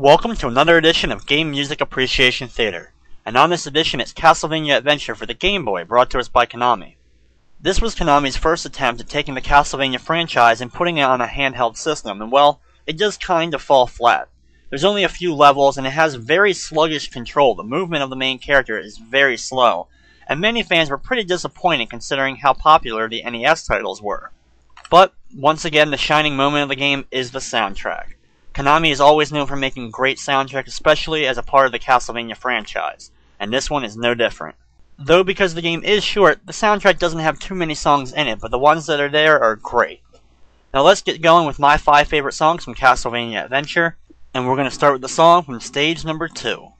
Welcome to another edition of Game Music Appreciation Theater, and on this edition it's Castlevania Adventure for the Game Boy, brought to us by Konami. This was Konami's first attempt at taking the Castlevania franchise and putting it on a handheld system, and well, it does kind of fall flat. There's only a few levels, and it has very sluggish control. The movement of the main character is very slow, and many fans were pretty disappointed considering how popular the NES titles were. But, once again, the shining moment of the game is the soundtrack. Konami is always known for making great soundtracks, especially as a part of the Castlevania franchise, and this one is no different. Though because the game is short, the soundtrack doesn't have too many songs in it, but the ones that are there are great. Now let's get going with my 5 favorite songs from Castlevania Adventure, and we're going to start with the song from stage number 2.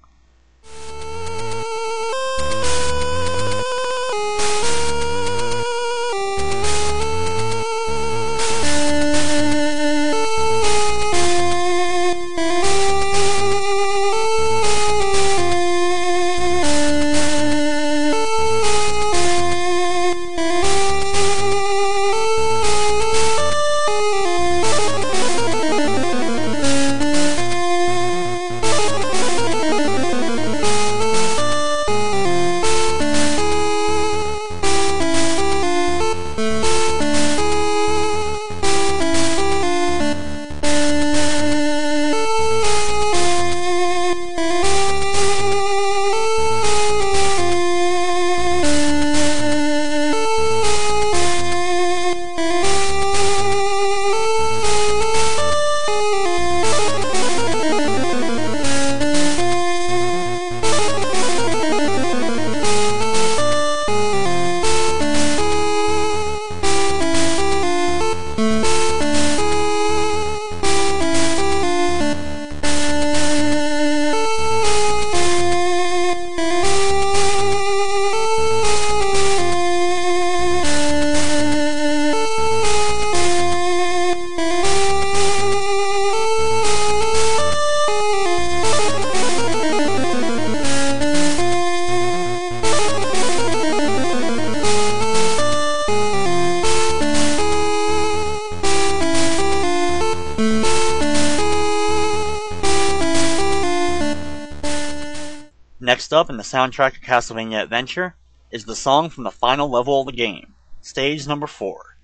Next up in the soundtrack of Castlevania Adventure is the song from the final level of the game, stage number 4.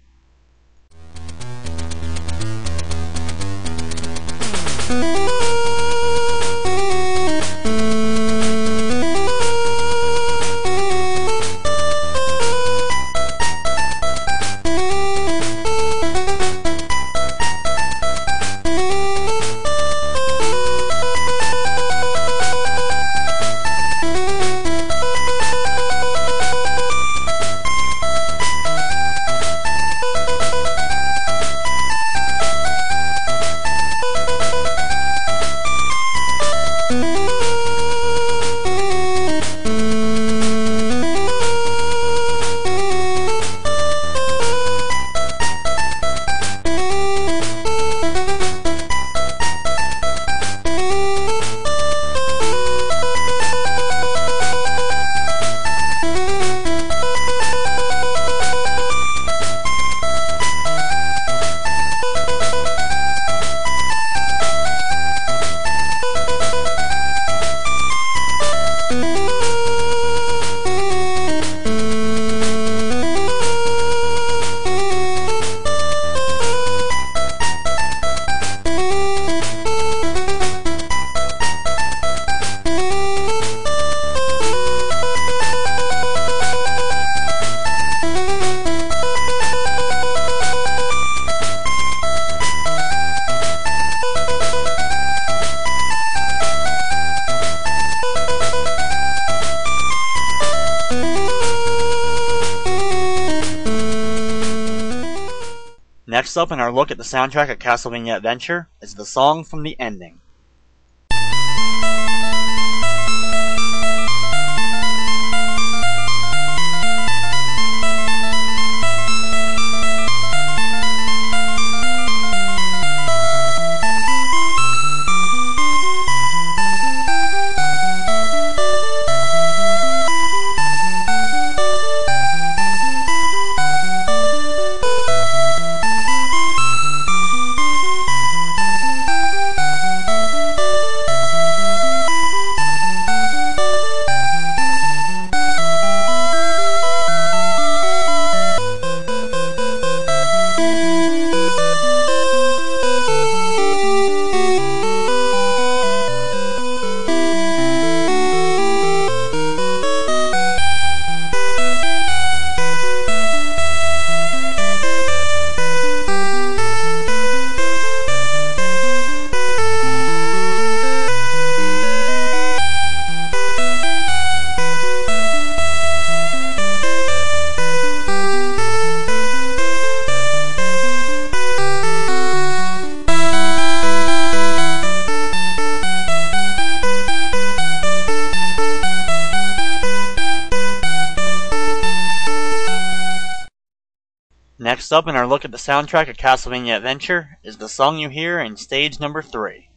Next up in our look at the soundtrack of Castlevania Adventure is the song from the ending. Next up in our look at the soundtrack of Castlevania Adventure is the song you hear in stage number 3.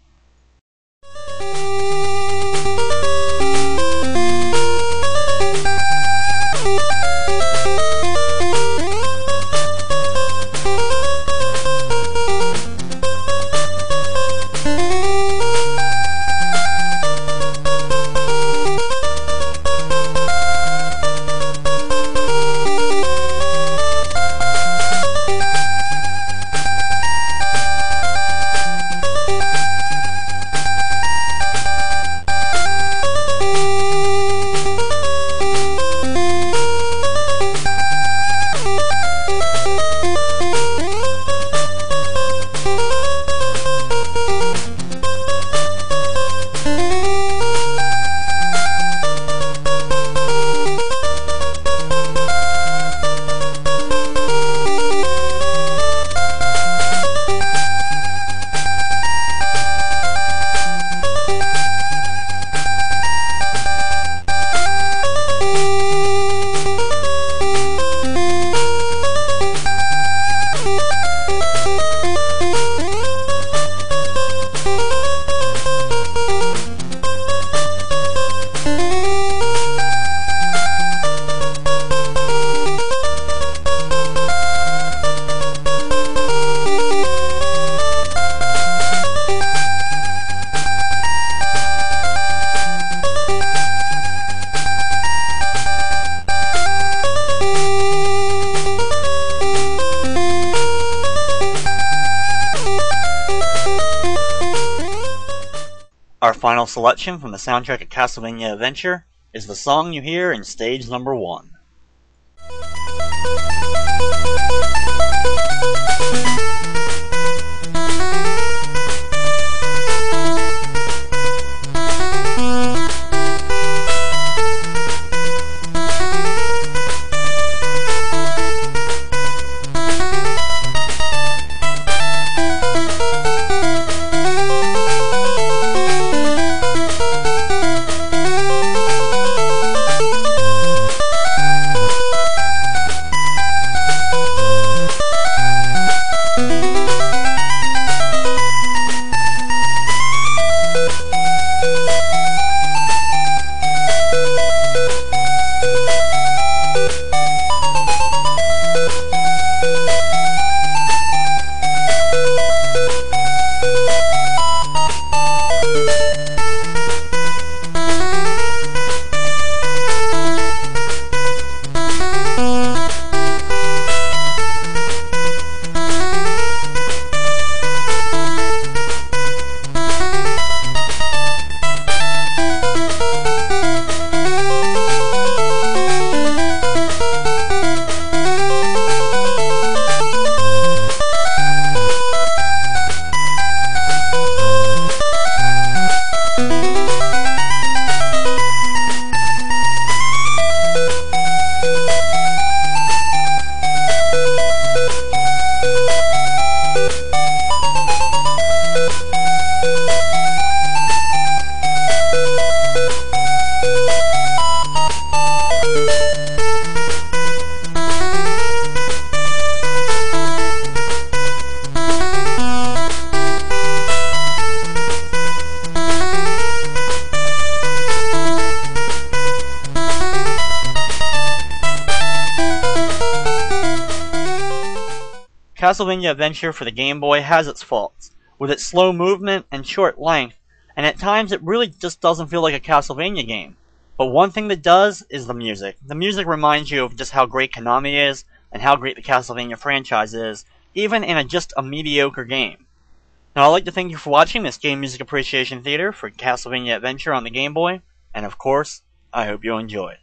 Our final selection from the soundtrack of Castlevania Adventure is the song you hear in stage number 1. Castlevania Adventure for the Game Boy has its faults, with its slow movement and short length, and at times it really just doesn't feel like a Castlevania game. But one thing that does is the music. The music reminds you of just how great Konami is, and how great the Castlevania franchise is, even in just a mediocre game. Now I'd like to thank you for watching this Game Music Appreciation Theater for Castlevania Adventure on the Game Boy, and of course, I hope you enjoyed.